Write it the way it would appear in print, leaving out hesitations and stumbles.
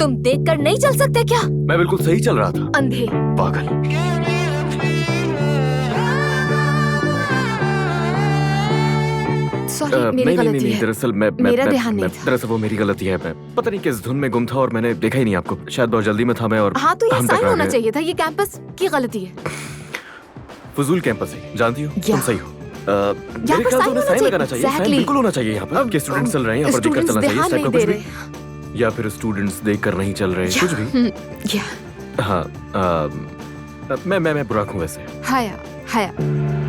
तुम देखकर नहीं चल सकते क्या? मैं बिल्कुल सही चल रहा था। अंधे। पागल। सॉरी, मेरी गलती है। दरअसल मेरा ध्यान नहीं था। दरअसल वो मेरी गलती है। मैं पता नहीं किस धुन में गुम था और मैंने देखा ही नहीं आपको। शायद बहुत जल्दी में था मैं और हाँ, तो ये हम साइन टकरा होना गए। चाहिए था। ये कैंपस की गलती है। फजूल कैंपस है, जानती हो? तुम सही हो। मेरे ख्याल से उन्हें साइन लगाना चाहिए। साइन बिल्कुल होना चाहिए यहाँ पर। कि स्टूडेंट्स चल रहे हैं, यहाँ पर देखकर चलना चाहिए। इस टाइप का कुछ भी। या फिर स्टूडेंट्स देखकर नहीं चल रहे, कुछ भी। हाँ, मैं बुरा हूँ वैसे। हाया, हाया।